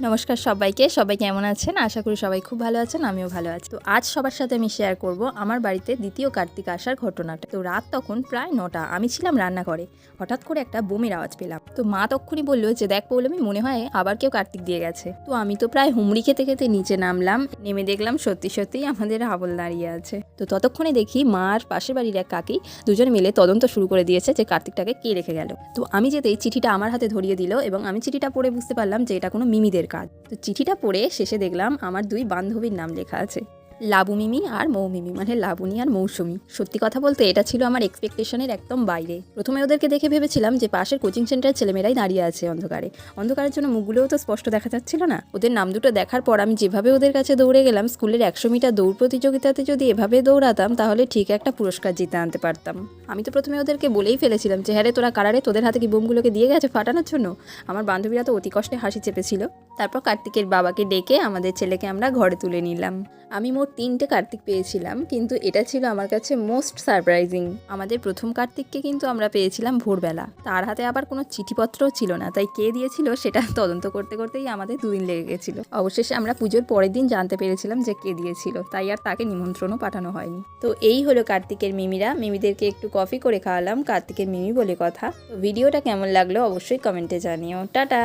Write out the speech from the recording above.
নমস্কার সবাইকে কেমন আছেন? আশা করি সবাই খুব ভালো আছেন, আমিও ভালো আছি। তো আজ সবার সাথে আমি শেয়ার করব আমার বাড়িতে দ্বিতীয় কার্তিক আসার ঘটনাটা। তো রাত তখন প্রায় ৯টা, আমি ছিলাম রান্নাঘরে। হঠাৎ করে একটা বোমের আওয়াজ পেলাম। তো মা তক্ষুনি বলল যে দেখ পৌলমী, মনে হয় আবার কেউ কার্তিক দিয়ে গেছে। তো আমি তো প্রায় হুমড়ি খেতে খেতে নিচে নামলাম। নেমে দেখলাম সত্যি সত্যিই আমাদের হাবল দাঁড়িয়ে আছে। তো ততক্ষণে দেখি মা আর পাশের বাড়ির এক কাকি দুজন মিলে তদন্ত শুরু করে দিয়েছে যে কার্তিকটাকে কে রেখে গেল। তো আমি যেতেই চিঠিটা আমার হাতে ধরিয়ে দিল এবং আমি চিঠিটা পড়ে বুঝতে পারলাম যে এটা কোনো মিমিদের কাজ। তো চিঠিটা পড়ে শেষে দেখলাম আমার দুই বান্ধবীর নাম লেখা আছে, লাবু মিমি আর মৌ মিমি, মানে লাবণী আর মৌসুমি। সত্যি কথা বলতে এটা ছিল আমার এক্সপেকটেশনের একদম বাইরে। প্রথমে ওদেরকে দেখে ভেবেছিলাম যে পাশের কোচিং সেন্টারের ছেলেমেয়েরাই দাঁড়িয়ে আছে অন্ধকারের জন্য মুখগুলোও তো স্পষ্ট দেখা যাচ্ছিল না। ওদের নাম দুটো দেখার পর আমি যেভাবে ওদের কাছে দৌড়ে গেলাম, স্কুলের 100 মিটার দৌড় প্রতিযোগিতাতে যদি এভাবে দৌড়াতাম তাহলে ঠিক একটা পুরস্কার জিতে আনতে পারতাম। আমি তো প্রথমে ওদেরকে বলেই ফেলেছিলাম যে হ্যাঁ রে, তোরা কারারে, তোদের হাতে কি বোমগুলোকে দিয়ে গেছে ফাটানোর জন্য। আমার বান্ধবীরা তো অতি কষ্টে হাসি চেপেছিল। তারপর কার্তিকের বাবাকে ডেকে আমাদের ছেলেকে আমরা ঘরে তুলে নিলাম। আমি মোট 3টে কার্তিক পেয়েছিলাম, কিন্তু এটা ছিল আমার কাছে মোস্ট সারপ্রাইজিং। আমাদের প্রথম কার্তিককে কিন্তু আমরা পেয়েছিলাম ভোরবেলা। তার হাতে আবার কোনো চিঠিপত্রও ছিল না, তাই কে দিয়েছিল সেটা তদন্ত করতে করতেই আমাদের 2 দিন লেগে গেছিল। অবশেষে আমরা পুজোর পরের দিন জানতে পেরেছিলাম যে কে দিয়েছিল, তাই আর তাকে নিমন্ত্রণও পাঠানো হয়নি। তো এই হলো কার্তিকের মিমিরা। মিমিদেরকে একটু কফি করে খাওয়ালাম, কার্তিকের মিমি বলে কথা। তো ভিডিওটা কেমন লাগলো অবশ্যই কমেন্টে জানিও। টাটা।